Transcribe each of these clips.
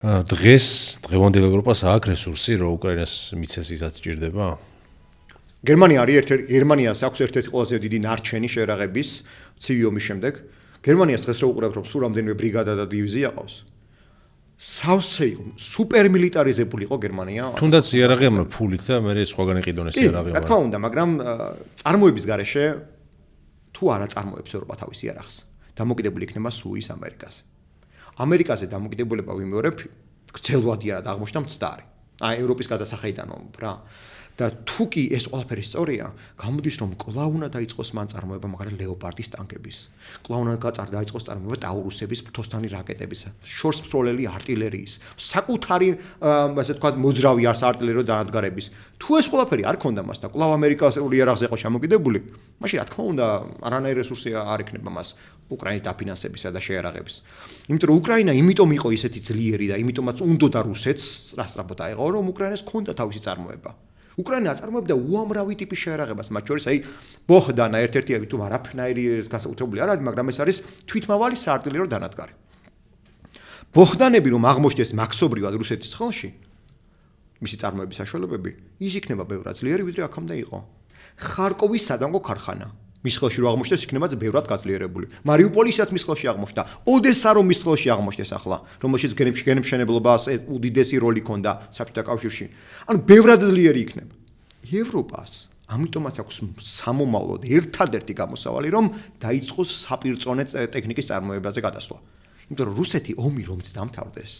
დღევანდელ ევროპას აქვს რესურსი, რომ უკრაინას მიცეს ისაც ჭირდება? გერმანიას აქვს ერთ-ერთი ყველაზე დიდი ნარჩენი შერაღების ცივი ომის შემდეგ. გერმანიას დღეს რო უყურებთ, რომ სულ რამდენიმე ბრიგადა და დივიზია ყავს. სავსე იყო, სუპერმილიტარიზებული იყო გერმანია. თუნდაც იარაღი ამ ფულით და მე სხვაგან იყიდონეს იარაღი. რა თქმა უნდა, მაგრამ წარმოების გარეშე თუ არა წარმოებს ევროპა თავის იარაღს, დამოკიდებული იქნება სუის ამერიკაზე. ამერიკაზე დამოკიდებულება ვიმეორებ, გრძელვადია და აღმოჩნდა მცდარი. აი ევროპის გადასახედიდან რა. და თუ კი ეს ყველაფერი სწორია, გამოდის რომ კვლავ უნდა დაიწყოს მან წარმოება მაგალითად ლეოპარდის ტანკების. კვლავ უნდა დაიწყოს წარმოება ტაურუსების ფრთოსთანი რაკეტების, შორს მსროლელი არტილერიის, საკუთარი ასე ვთქვათ მოძრავი артиллერიო დანადგარების. თუ ეს ყველაფერი არ ქონდა მას და კვლავ ამერიკასული იარაღზე იყო ჩამოკიდებული, მაშინ რა თქმა უნდა არანაირი რესურსი არ ექნება მას უკრაინის დაფინანსებისა და შეერაღების. იმიტომ რომ უკრაინა იმიტომ იყო ისეთი ძლიერი და იმიტომაც უნდოდა რუსეთს სწრაფად აეღო, რომ უკრაინას ქონდა თავისი წარმოება. უკრაინა აწარმოებდა უამრავი ტიპის შეერაღებას, მათ შორის აი ბოჰდანა ერთ-ერთი თუ არაფრინაირი განსაკუთრებული არ არის, მაგრამ ეს არის თვითმავალი საარტილერიო დანადგარი. ბოჰდანები რომ აღმოჩნდეს მაქსობრივად რუსეთის ხელში, მისი წარმოების საშუალებები, ის იქნება ბევრად ძლიერი, ვიდრე აქამდე იყო. ხარკოვის სადამგო ქარხანა მის ხელში რო აღმოჩნდეს, იქნება ბევრად გაძლიერებული. მარიუპოლისაც მის ხელში აღმოჩნდა. ოდესა რომ მის ხელში აღმოჩნდეს ახლა, რომელშიც გენმშენებლობას უდიდესი როლი ჰქონდა საბჭოთა კავშირში. ანუ ბევრად ძლიერი იქნება. ევროპას ამიტომაც აქვს სამომავლოდ ერთადერთი გამოსავალი, რომ დაიწყოს საპირწონე ტექნიკის წარმოებაზე გადასვლა. იმიტომ რომ რუსეთი ომი რომც დამთავრდეს,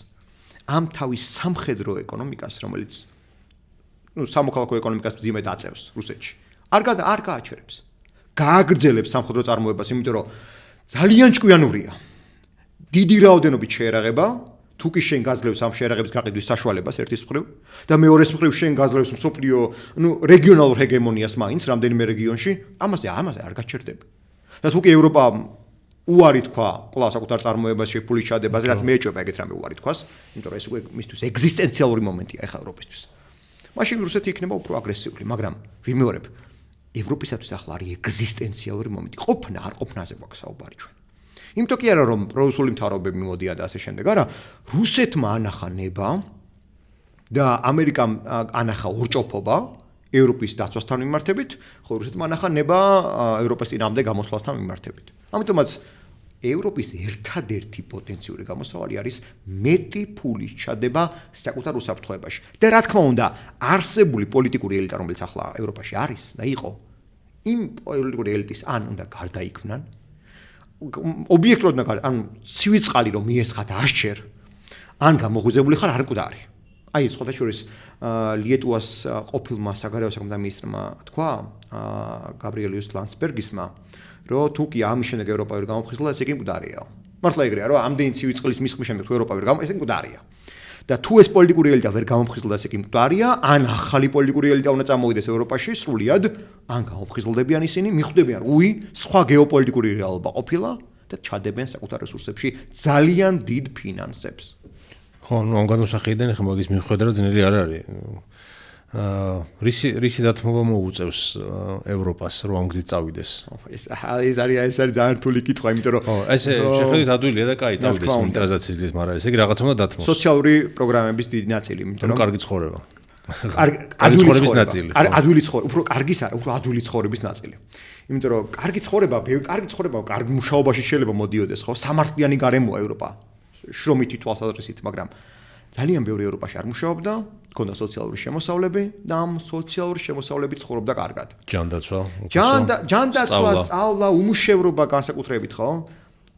ამ თავის სამხედრო ეკონომიკას, რომელიც სამოქალაქო ეკონომიკას მძიმედ აწევს რუსეთში, არ გააჩერებს. გააგრძელებს სამხედრო წარმოებას, იმიტომ რომ ძალიან ჭკვიანურია. დიდი რაოდენობით შეერაღება, თუ კი შენ გაძლევს ამ შეერაღების გაყიდვის საშუალებას ერთის მხრივ და მეორეს მხრივ შენ გაძლევს მსოფლიო, რეგიონალურ ჰეგემონიას მაინც რამდენიმე რეგიონში, ამაზე არ გაჩერდება. და თუ კი ევროპა უარი თქვა კვლავ საკუთარ წარმოებაში ფულის ჩადებაზე, რაც მე ეჭვება ეგეთ რამე უარი თქვას, იმიტომ რომ ეს უკვე მისთვის ეგზისტენციალური მომენტია ახლა ევროპისთვის. მაშინ რუსეთი იქნება უფრო აგრესიული, მაგრამ ვიმეორებ ევროპისათვის ახლა არის ეგზისტენციალური მომენტი. ყოფნა არ ყოფნაზე გვაქვს საუბარი ჩვენ. იმიტომ კი არა რომ პროუსული მთავრობები მოდიან და ასე შემდეგ, არა, რუსეთმა ანახა ნება და ამერიკამ ანახა ორჭოფობა ევროპის დაცვასთან მიმართებით, ხოლო რუსეთმა ანახა ნება ევროპის წინააღმდეგ გამოსვლასთან მიმართებით. ამიტომაც ევროპის ერთადერთი პოტენციური გამოსავალი არის მეტი ფულის ჩადება საკუთარ უსაფრთხოებაში. და რა თქმა უნდა, არსებული პოლიტიკური ელიტა, რომელიც ახლა ევროპაში არის და იყო, იმ პოლიტიკური ელიტის ან უნდა გარდაიქმნან, ობიექტურად ან ცივი წყალი რომ მიესხათ ასჯერ, ან გამოღვიძებული ხარ არ მკვდარი. აი ეს ხოთა შორის ლიეტუვას ყოფილმა საგარეო საქმეთა მინისტრმა თქვა, გაბრიელიუს ლანსბერგისმა, რომ თუ კი ამის შემდეგ ევროპა ვერ გამოფხიზლა, ეს იგი მკვდარია. მართლა ეგრეა, რომ ამდენი ცივი წყლის მისხმის შემდეგ თუ ევროპა ვერ გამოფხიზლა, ეს მკვდარია. და თუ ეს პოლიტიკური ელიტა ვერ გამოფხიზლდა, ეს იგი მკვდარია, ან ახალი პოლიტიკური ელიტა უნდა წამოვიდეს ევროპაში სრულიად, ან გამოფხიზლდებიან ისინი, მიხვდებიან სხვა გეოპოლიტიკური რეალობა ყოფილა და ჩადებენ საკუთარ რესურსებში ძალიან დიდ ფინანსებს. ხო, ამ განსახილიდან ახლა მაგის მიხვედრა ძნელი არ არის. რისი დათმობა მოუწევს ევროპას რომ ამ გზით წავიდეს? ეს არის ძალიან რთული კითხვა, იმიტომ რომ ესე შეხედვით ადვილია და კაი წავიდეს მილიტარიზაციის გზით, მაგრამ ესე იგი რაღაცა უნდა დათმოს. სოციალური პროგრამების დიდი ნაწილი, იმიტომ რომ კარგი ცხოვრება. ადვილი ნაწილი. ადვილი ცხოვრება, უფრო კარგის არა, უფრო ადვილი ცხოვრების ნაწილი. იმიტომ რომ კარგი ცხოვრება, კარგი მუშაობაში შეიძლება მოდიოდეს, ხო? სამართლიანი გარემოა ევროპა. შრომითი თვალსაზრისით, მაგრამ ძალიან ბევრი ევროპაში არ მუშაობდა, ჰქონდა სოციალური შემოსავლები და ამ სოციალური შემოსავლებით ცხოვრობდა კარგად. ჯანდაცვა, სწავლა, უმუშევრობა განსაკუთრებით, ხო?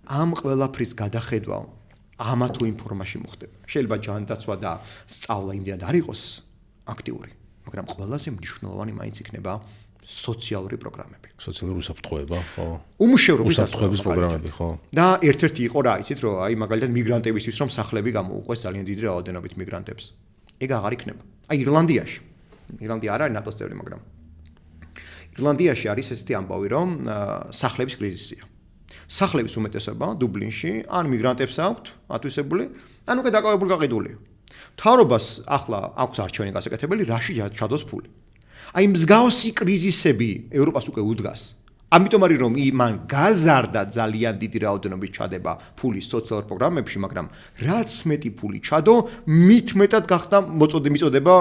ამ ყველაფრის გადახედვა ამა თუ იმ ფორმაში მოხდება. შეიძლება ჯანდაცვა და სწავლა იმდენად არ იყოს აქტიური, მაგრამ ყველაზე მნიშვნელოვანი მაინც იქნება სოციალური პროგრამები. სოციალური უსაფრთხოება, ხო? უსაფრთხოების პროგრამები, ხო? და ერთ-ერთი იყო რა, იცით რომ აი მაგალითად მიგრანტებისთვის რომ სახლები გამოუყვეს ძალიან დიდი რაოდენობით მიგრანტებს. ეგ აღარ იქნება. აი ირლანდიაში. ირლანდია არ არის ნატოს წევრი, მაგრამ ირლანდიაში არის ესეთი ამბავი, რომ სახლების კრიზისია. სახლების უმეტესობა დუბლინში ან მიგრანტებს აქვთ ათვისებული, ან უკვე დაკავებული გაყიდულია. მთავრობას ახლა აქვს არჩევანი გასაკეთებელი, რაში ჩადოს ფული. აი მსგავსი კრიზისები ევროპას უკვე უდგას. ამიტომ არის რომ მან გაზარდა ძალიან დიდი რაოდენობით ჩადება ფული სოციალურ პროგრამებში, მაგრამ რაც მეტი ფული ჩადო, მით მეტად გახდა მიწოდება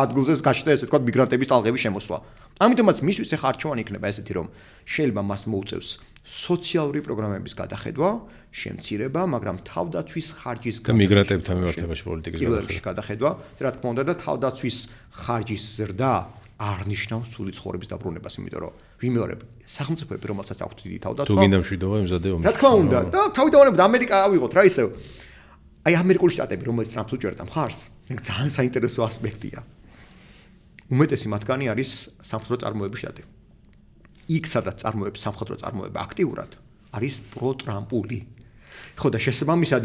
ადგილზე გაჩნდა ესე ვთქვათ მიგრანტების ტალღების შემოსვლა. ამიტომაც მისთვის ახლა არჩევანი იქნება ესეთი რომ შეიძლება მას მოუწევს სოციალური პროგრამების გადახედვა, შემცირება, მაგრამ თავდაცვის ხარჯის მიგრანტებთან მიმართებაში პოლიტიკის გადახედვა, რა თქმა უნდა და თავდაცვის ხარჯის ზრდა არ ნიშნავს სული ცხოვრების დაბრუნებას, იმიტომ რომ ვიმეორებ, სახელმწიფოები რომელსაც აქვთ დიდი თავდაცვა. თუ გინდა მშვიდობა იმზადე ომი. რა თქმა უნდა, და თავიდანვე ამერიკა ავიღოთ რა ისევ. აი ამერიკული შტატები, რომელიც ტრამპს უჭერდა მხარს, ძალიან საინტერესო ასპექტია. უმეტესი მათგანი არის სამხედრო წარმოების შტატი. იქ სადაც წარმოებს სამხედრო წარმოება აქტიურად არის პრო-ტრამპული. ხო და შესაბამისად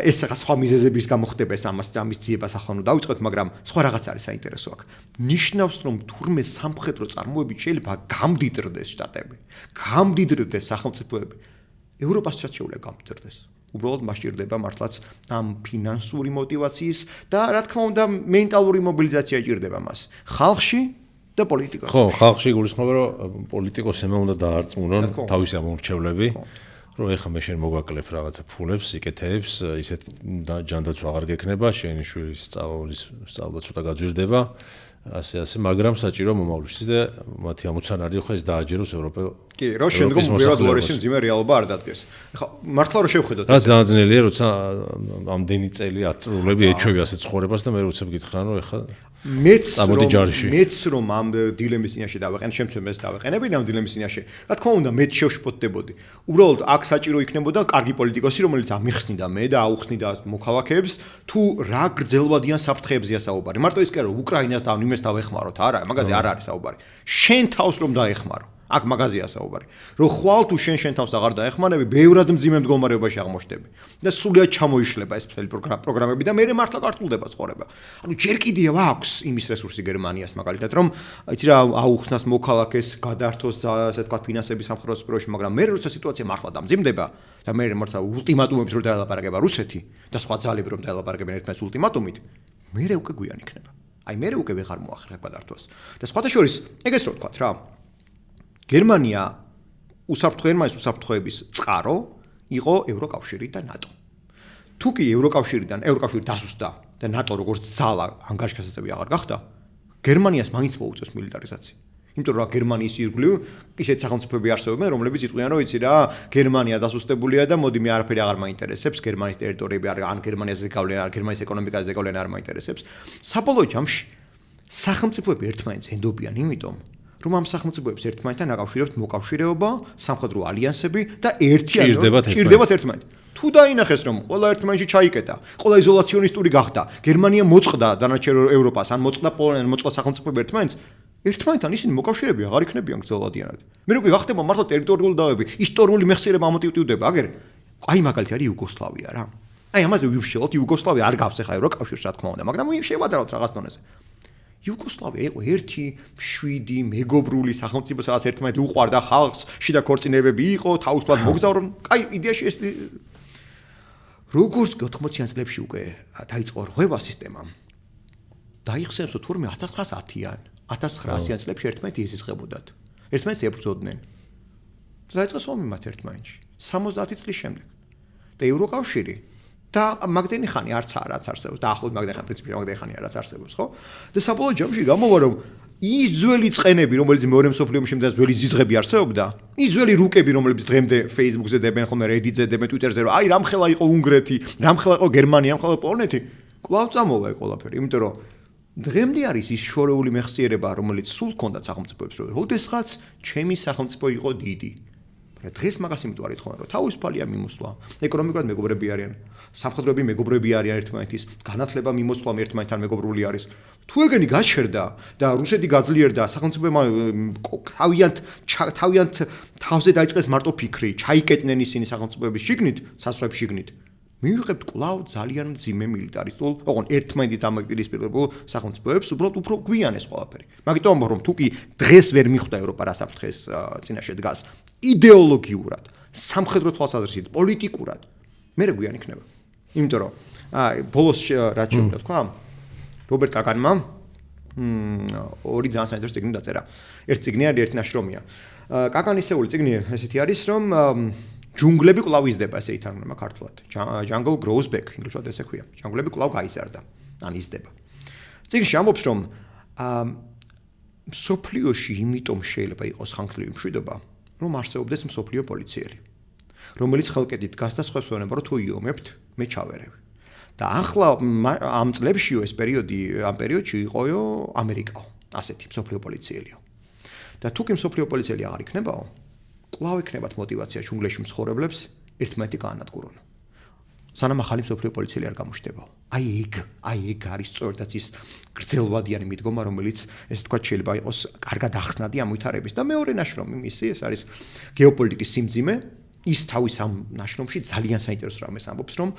ეს ახლა სხვა მიზეზების გამო ხდება ეს ამის ძიებას ახლა ნუ დავიწყოთ, მაგრამ სხვა რაღაც არის საინტერესო აქ. ნიშნავს რომ თურმე სამხედრო წარმოებით შეიძლება გამდიდრდეს შტატები, გამდიდრდეს სახელმწიფოები. ევროპასაც შეუძლია გამდიდრდეს. უბრალოდ მას ჭირდება მართლაც ამ ფინანსური мотиваციის და რა თქმა უნდა მენტალური მობილიზაცია ჭირდება მას. ხალხში და პოლიტიკოსებში. ხო, ხალხში გულისხმობა რომ პოლიტიკოსებმა უნდა დაარწმუნონ თავისი ამორჩევლები, რომ ეხლა მე შენ მოგვაკლებ რაღაცა ფულებს, იკეთებს, ისეთ ჯანდაცვა აღარ გექნება, შენი შვილის სწავლა ცოტა გაძვირდება, ასე, მაგრამ საჭირო მომავლში და მათი ამოცანარი ხო ეს დააჯეროს ევროპელ. კი, რო შემდგომ უბრალოდ უარესი მძიმე რეალობა არ დადგეს. ეხლა მართლა რო შევხედოთ რა ძალიან ძნელია, როცა ამდენი წელი 10 წლები ეჩვევი ასე ცხოვრებას და მე როცა გითხრან რომ ეხლა მეც რომ ამ დილემის წინაშე დავეყენ, შემცემეს დავეყენები ამ დილემის წინაშე. რა თქმა უნდა, მეც შევშფოთდებოდი. უბრალოდ აქ საჭირო იქნებოდა კარგი პოლიტიკოსი, რომელიც ამიხსნიდა მე და აუხსნიდა მოქალაქეებს, თუ რა გრძელვადიან საფრთხეებზია საუბარი. მარტო ის კი არა, უკრაინას და იმეს დავეხმაროთ, არა, მაგაზე არ არის საუბარი. შენ თავს რომ დაეხმარო. აქ მაგაზია საუბარი. რომ ხვალ თუ შენ თავს აღარ დაეხმარები, ბევრად მძიმე მდგომარეობაში აღმოჩნდები. და სულიად ჩამოიშლება ეს მთელი პროგრამები და მე მართლა გართულდება ცხოვრება. ანუ ჯერ კიდევ აქვს იმის რესურსი გერმანიას მაგალითად, რომ იცი რა აუხსნას მოქალაქეს, გადართოს ასე თქვა ფინანსების სამხედრო სფეროში, მაგრამ მე როცა სიტუაცია მართლა დამძიმდება და მე მართლა ულტიმატუმებს რო დაელაპარაკება რუსეთი და სხვა ძალები რომ დაელაპარაკებენ ერთმანეთს ულტიმატუმით, მე უკვე გვიან იქნება. აი მე უკვე ვეღარ მოახერხებ გადართვას. და სხვათა შორის, ეგეც რო თქვა რა გერმანია უსაფრთხოების წყარო იყო ევროკავშირი და ნატო. თუ კი ევროკავშირი დასუსტდა და ნატო როგორც ძალა ანგარიშგასაწევი აღარ გახდა, გერმანიას მაინც მოუწევს მილიტარიზაცია. იმიტომ რომ გერმანიის ირგვლივ ისეთ სახელმწიფოები არსებობენ, რომლებიც იტყვიან, რომ იცი რა, გერმანია დასუსტებულია და მოდი მე არაფერი აღარ მაინტერესებს, გერმანიის ტერიტორიები ან გერმანიაზე გავლენა, გერმანიის ეკონომიკაზე გავლენა არ მაინტერესებს. საბოლოო ჯამში სახელმწიფოები ერთმანეთს ენდობიან იმიტომ რომ ამ სახელმწიფოებს ერთმანეთთან აკავშირებთ მოკავშირეობა, სამხედრო ალიანსები და ჭირდებათ ერთმანეთს. თუ დაინახეს რომ ყველა ერთმანეთში ჩაიკეტა, ყველა იზოლაციონისტური გახდა, გერმანია მოწყდა დანარჩენ ევროპას, ან მოწყდა პოლონეთს, მოწყდა სახელმწიფოები ერთმანეთთან ისინი მოკავშირეები აღარ იქნებიან გრძელვადიანად. მე როგორ გახდება მართლა ტერიტორიული დავები, ისტორიული მეხსიერება ამოტივტივდება, აგერ აი მაგალითი არის იუგოსლავია რა. აი ამაზე ვიმშელოთ, იუგოსლავია არ გავს ახლა ევროკავშირს რა თქმა უნდა, მაგრამ შევადაროთ რაღაც დონეზე. იუგოსლავია იყო ერთი მშვიდი მეგობრული სახელმწიფო, სადაც ერთმანეთი უყვარდა ხალხს, შიდა ქორწინებები იყო, თავისუფლად მოგზაურობდნენ. აი იდეაში ეს როგორც 80-იან წლებში უკვე დაიწყო რღვევა სისტემა. დაიხსენებსო თურმე 1910-იან, 1900-იან წლებში ერთმანეთი იზისხებოდათ. ერთმანეთს ებრძოდნენ. და დაიწყო ომი მათ ერთმანეთში 70 წლის შემდეგ. და ევროკავშირი და მაგდენი ხანი არც არსებობს და ახლოდ მაგდენი ხანი პრინციპში მაგდენი ხანი არც არსებობს, ხო? და საბოლოო ჯამში გამოვა რომ ის ძველი წყენები, რომელიც მეორე მსოფლიო ომში და ძველი ზიზღები არსებობდა, ის ძველი რუკები, რომლებიც დღემდე Facebook-ზე დებენ, ხოლმე Reddit-ზე დებენ, Twitter-ზე, რომ აი რამხელა იყო უნგრეთი, რამხელა იყო გერმანია, რამხელა პოლონეთი, კვლავ წამოვა ეს ყველაფერი, იმიტომ რომ დღემდე არის ის შორეული მეხსიერება, რომელიც სულ ჰქონდათ სახელმწიფოებს, რომ როდესღაც ჩემი სახელმწიფო იყო დიდი. დღეს მაგას იმიტომ არ ეთხოვენ, რომ თავისუფალია მიმოსვლა, ეკონომიკურად მეგობრები არიან, სამხედროები მეგობრები არიან ერთმანეთის, განათლება მიმოსვლა ერთმანეთთან მეგობრული არის. თუ ეგენი გაჩერდა და რუსეთი გაძლიერდა, სახელმწიფოებმა თავიანთ თავზე დაიწყეს მარტო ფიქრი, ჩაიკეტნენ ისინი სახელმწიფოების შიგნით, სასწრაფო შიგნით. მივიღებთ კვლავ ძალიან მძიმე მილიტარისტულ, ოღონდ ერთმანეთის დამაპირისპირებულ სახელმწიფოებს, უბრალოდ უფრო გვიან ეს ყველაფერი. მაგიტომ რომ თუ კი დღეს ვერ მიხვდა ევროპა რა საფრთხეს წინაშე დგას, იდეოლოგიურად, სამხედრო თვალსაზრისით, პოლიტიკურად, მე გვიან იქნება. იმიტომ რომ ბოლოს რაც შეგვიძლია თქვა, რობერტ კაგანმა ორი ძალიან საინტერესო წიგნი დაწერა. ერთი წიგნი არის, ერთი ნაშრომია. კაკანისეული წიგნი ესეთი არის, რომ ჯუნგლები კვლავ იზრდება, ესე ითარგმნება ქართულად. Jungle grows back, ინგლისურად ესე ქვია. ჯანგლები კვლავ გაიზარდა, ან იზრდება. წიგნში ამბობს, რომ სოფლიოში იმიტომ შეიძლება იყოს ხანგრძლივი მშვიდობა, რომ არსებობდეს მსოფლიო პოლიციელი, რომელიც ხელკედით დგას და სხვებს ვეუბნება, რომ თუ იომებთ, მე ჩავერევი. და ახლა ამ წლებშიო ეს ამ პერიოდში იყოო ამერიკაო, ასეთი მსოფლიო პოლიციელიო. და თუ კი მსოფლიო პოლიციელი აღარ იქნებაო, კვლავ იქნებათ мотиваცია ჯუნგლებში მსხოვრებლებს ერთმანეთი გაანადგურონ. სანამ ახალი მსოფლიო პოლიციელი არ გამოჩნდებაო. აი ეგ არის სწორედაც ის გრძელვადიანი მიდგომა, რომელიც ესე თქვა შეიძლება იყოს კარგად ახსნადი ამ ვითარების. და მეორე ნაშრომი მისი, ეს არის გეოპოლიტიკის სიმძიმე. ის თავის ამ ნაშრომში ძალიან საინტერესო რამეს ამბობს, რომ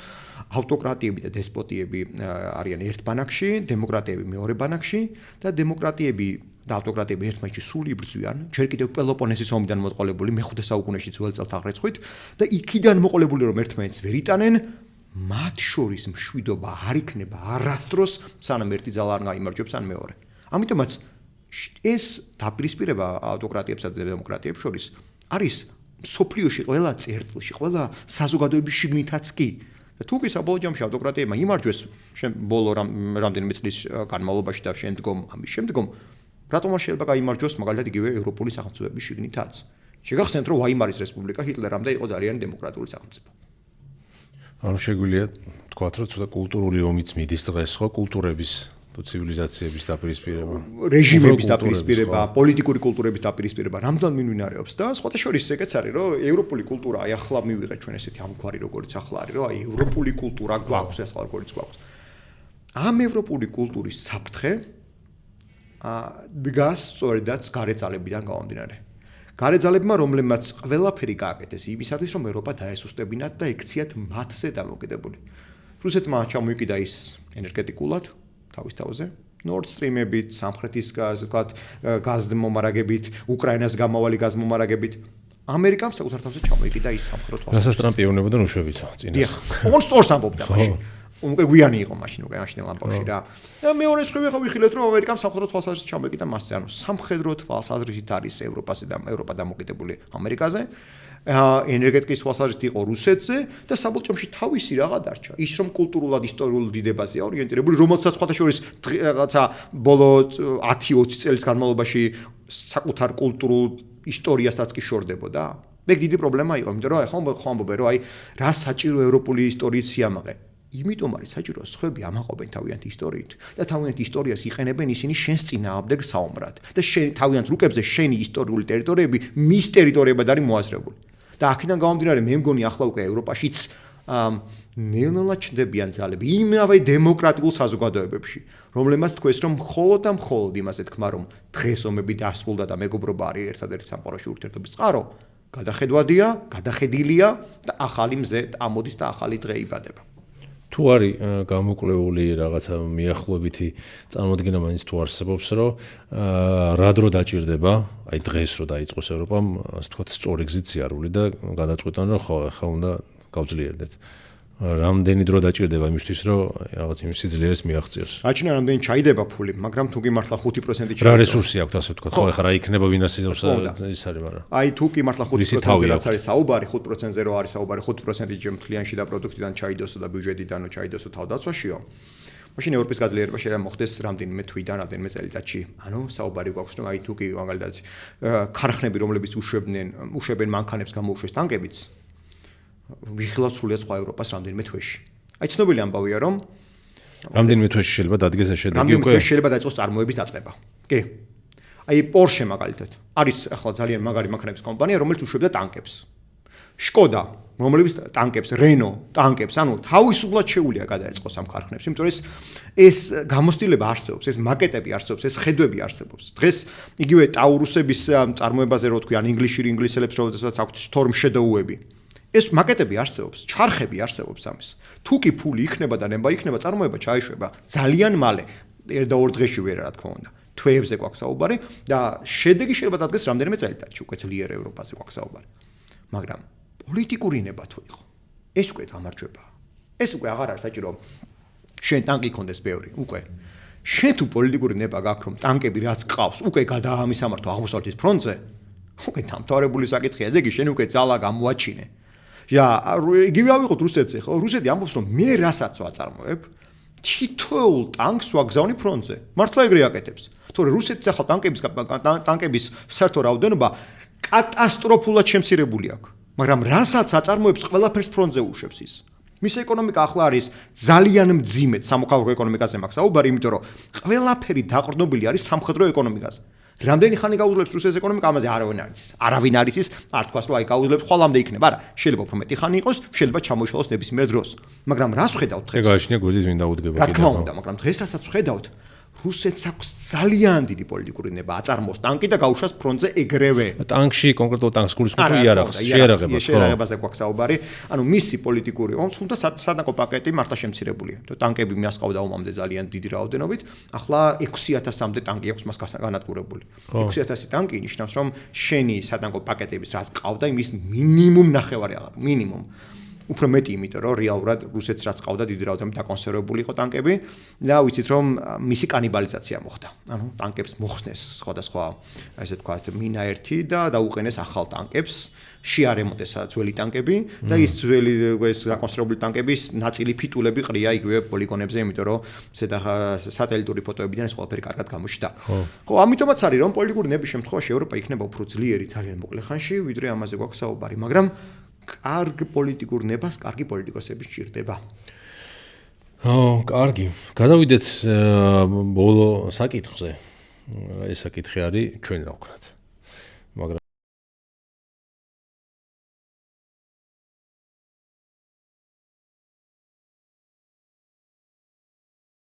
ავტოკრატიები და დესპოტიები არიან ერთ ბანაკში, დემოკრატიები მეორე ბანაკში და დემოკრატიები და ავტოკრატიები ერთმანეთში სულ იბრძვიან, ჯერ კიდევ პელოპონესის ომიდან მოყოლებული მე-5 საუკუნეში ძველ წელთაღრიცხვით და იქიდან მოყოლებული რომ ერთმანეთს ვერ იტანენ, მათ შორის მშვიდობა არ იქნება არასდროს, სანამ ერთი ძალა არ გაიმარჯვებს ან მეორე. ამიტომაც ეს დაპირისპირება ავტოკრატიებსა და დემოკრატიებს შორის არის სოფლიოში ყველა წერტილში, ყველა საზოგადოების შიგნითაც კი. და თუ კი საბოლოო ჯამში ავტოკრატიებმა იმარჯვეს ბოლო რამდენიმე წლის განმავლობაში და ამის შემდგომ, რატომ არ შეიძლება გაიმარჯვოს მაგალითად იგივე ევროპული სახელმწიფოების შიგნითაც? შეგახსენებთ, რომ ვაიმარის რესპუბლიკა ჰიტლერამდე იყო ძალიან დემოკრატიული სახელმწიფო. ანუ შეგვიძლია თქვათ, რომ ცოტა კულტურული ომიც მიდის დღეს, ხო, კულტურების თუ ცივილიზაციების დაპირისპირება, რეჟიმების დაპირისპირება, პოლიტიკური კულტურების დაპირისპირება, რამდენ მიმდინარეობს და სხვათა შორის ეგეც არის, რომ ევროპული კულტურა, აი ახლა მივიღეთ ჩვენ ესეთი ამგვარი როგორც ახლა არის, რომ აი ევროპული კულტურა გვაქვს, ახლა როგორც გვაქვს. ამ ევროპული კულტურის საფრთხე დგას სწორედაც გარეძალებიდან გამომდინარე. გარეძალებმა, რომლებმაც ყველაფერი გააკეთეს იმისათვის, რომ ევროპა დაესუსტებინათ და ექციათ მათზე დამოკიდებული. რუსეთმა ჩამოიკიდა ის ენერგეტიკულად თავის თავზე, Nord Stream-ებით, სამხრეთის გაზმომარაგებით, უკრაინას გამავალი გაზმომარაგებით. ამერიკამ საკუთარ თავზე ჩამოიკიდა ის სამხედრო თვალსაჩინო. რასაც ტრამპი ეუბნებოდა უშვებით წინას. დიახ, ოღონდ სწორს ამბობდა მაშინ. უკვე გვიანი იყო მაშინ, უკვე მაშინ ლამპავში რა. და მეორე მხრივ ახლა ვიხილეთ, რომ ამერიკამ სამხედრო თვალსაზრისით ჩამოიკიდა მასზე, ანუ სამხედრო თვალსაზრისით არის ევროპა დამოკიდებული ამერიკაზე. ენერგეტიკის თვალსაზრისით იყო რუსეთზე და საბოლოოში თავისი რაღა დარჩა. ის რომ კულტურულად ისტორიულ დიდებაზეა ორიენტირებული, რომელსაც სხვათა შორის რაღაცა ბოლო 10-20 წელს განმავლობაში საკუთარ კულტურულ ისტორიასაც კი შორდებოდა. ეგ დიდი პრობლემა იყო, იმიტომ რომ ახლა ხო ამბობენ, რომ აი რა საჭირო ევროპული ისტორიის სიამაყე. იმიტომ არის საჭირო სხვები ამაყობენ თავიანთ ისტორიით და თავიანთ ისტორიას იყენებენ ისინი შენს წინააღმდეგ საომრად და თავიანთ რუკებზე შენი ისტორიული ტერიტორიები მის ტერიტორიებად არის მოაზრებული. და აქედან გამომდინარე მე მგონი ახლა უკვე ევროპაშიც ნელ-ნელა ჩნდებიან ძალები იმავე დემოკრატიულ საზოგადოებებში, რომლებმაც თქვეს რომ მხოლოდ და მხოლოდ იმაზე თქმა რომ დღეს ომები დასრულდა და მეგობრობა არის ერთადერთი სამყაროში ურთიერთობის წყარო, გადახედვადია, გადახედილია და ახალი მზე ამოდის და ახალი დღე იბადება. თუ არის გამოკვლეული რაღაცა მიახლოებითი წარმოდგენა მაინც თუ არსებობს, რომ რა დრო დაჭირდება, აი დღეს რო დაიწყოს ევროპამ, ასე ვთქვათ, სწორი გზით ზიარული და გადაწყვიტონ, რომ ხო, ახლა უნდა გავძლიერდეთ. რამდენი დრო დაჭირდება იმისთვის, რომ რაღაც იმ სიძლიერეს მიაღწიოს. აჩვენა რამდენი ჩაიდება ფული, მაგრამ თუ კი მართლა 5% რა რესურსი აქვს, ასე ვთქვათ, ხო, ახლა რა იქნება ვინასიზავს ის არის, მაგრამ აი თუ კი მართლა 5%-ზე რაც არის საუბარი, 5%-ზე რო არის საუბარი, 5% მთლიანში და პროდუქტიდან ჩაიდოსო და ბიუჯეტიდან ჩაიდოსო თავდაცვაშიო. მაშინ ევროპის გაძლიერება შეიძლება მოხდეს რამდენიმე თვიდან, რამდენიმე წელიწადში. ანუ საუბარი გვაქვს, რომ აი თუ კი მაგალითად ქარხნები, რომლებიც უშვებენ მანქანებს გამოუშვეს ტანკებიც, ვიხილავთ სრულიად სხვა ევროპას რამდენიმე თვეში. აი ცნობილი ამბავია, რომ რამდენიმე თვეში შეიძლება დადგეს ეს შედეგი უკვე. რამდენიმე თვეში შეიძლება დაიწყოს წარმოების დაწყება. კი. აი Porsche მაგალითად არის ახლა ძალიან მაგარი მანქანების კომპანია, რომელიც უშვებდა ტანკებს. Skoda, რომელიც ტანკებს, Renault ტანკებს, ანუ თავისუფლად შეუძლია გადაეწყოს ამ ქარხნებს, იმიტომ რომ ეს გამოცდილება არსებობს, ეს მაკეტები არსებობს, ეს ხედვები არსებობს. დღეს იგივე ტაურუსების წარმოებაზე რო თქვი, ან ინგლისელებს როდესაც აქვთ Storm Shadow-ები. ეს მაკეტები არსებობს, ჩარხები არსებობს ამის. თუ კი ფული იქნება და ნება იქნება, წარმოება ჩაიშვება ძალიან მალე, ერთ და ორ დღეში ვერ რა თქმა უნდა. თვეებზე გვაქვს საუბარი და შედეგი შეიძლება დადგეს რამდენიმე წელიწადში, უკვე ძლიერ ევროპაზე გვაქვს საუბარი. მაგრამ პოლიტიკური ნება თუ იყო, ეს უკვე გამარჯვებაა. ეს უკვე აღარ არის საჭირო შენ ტანკი კონდეს ბევრი, უკვე. შენ თუ პოლიტიკური ნება გაქვს რომ ტანკები რაც ყავს უკვე გადაამისამართო აღმოსავლეთის ფრონტზე უკვე დამთავრებული საკითხია ესე იგი შენ უკვე ძალა გამოაჩინე იგივე ავიღოთ რუსეთზე ხო რუსეთი ამბობს რომ მე რასაც ვაწარმოებ თითოეულ ტანკს ვაგზავნი ფრონტზე მართლა ეგრე აკეთებს თორე რუსეთის ახალ ტანკების საერთო რაოდენობა კატასტროფულად შემცირებული აქვს მაგრამ რასაც აწარმოებს ყველაფერს ფრონტზე უშვებს ის მის ეკონომიკა ახლა არის ძალიან მძიმედ სამოქალაქო ეკონომიკაზე მაქვს საუბარი იმიტომ რომ ყველაფერი დაყრდნობილი არის სამხედრო ეკონომიკაზე რამდენი ხანი გაუძლებს რუსეთის ეკონომიკა ამაზე არავინ არ იცის არ თქვას რომ აი გაუძლებს ხოლამდე იქნება არა შეიძლება უფრო მეტი ხანი იყოს შეიძლება ჩამოიშალოს ნებისმიერ დროს მაგრამ რას ხედავთ დღეს ეგ გააჩნია გვერდით მინდა უდგება რა თქმა უნდა მაგრამ დღეს რასაც ხედავთ რუსეთს აქვს ძალიან დიდი პოლიტიკური ნება აწარმოოს ტანკი და გაუშვას ფრონტზე ეგრევე ტანკში კონკრეტულ ტანკს გულისხმობ იარაღებას შეერაღებაზე გვაქვს საუბარი ანუ მისი პოლიტიკური თუმცა სატანკო პაკეტი მართლა შემცირებულია ტანკები მიასყავდა ომამდე ძალიან დიდი რაოდენობით ახლა 6000-მდე ტანკი აქვს მას განადგურებული 6000 ტანკი ნიშნავს რომ შენი სატანკო პაკეტების რაც ყავდა იმის მინიმუმ ნახევარი აღარ მინიმუმ უფრო მეტი იმიტომ რომ რეალურად რუსეთს რაც ყავდა დიდი რაოდენობით დაკონსერვებული იყო ტანკები და ვიცით რომ მისი კანიბალიზაცია მოხდა ანუ ტანკებს მოხსნეს სხვადასხვა ესე ვთქვათ მინა ერთი და დაუყენეს ახალ ტანკებს შეარემონტეს ძველი ტანკები და ის ძველი ეს დაკონსერვებული ტანკების ნაწილი ფიტულები ყრია იგივე პოლიგონებზე იმიტომ რომ სატელიტური ფოტოებიდან ეს ყველაფერი კარგად გამოჩნდა ხო ამიტომაც არის რომ პოლიტიკური ნების შემთხვევაში ევროპა იქნება უფრო ძლიერი ძალიან მოკლე ხანში ვიდრე ამაზე გვაქვს საუბარი მაგრამ კარგ პოლიტიკურ ნებას კარგი პოლიტიკოსები სჭირდება. კარგი. გადავიდეთ ბოლო საკითხზე. ეს საკითხი არის ჩვენ რა ვქნათ.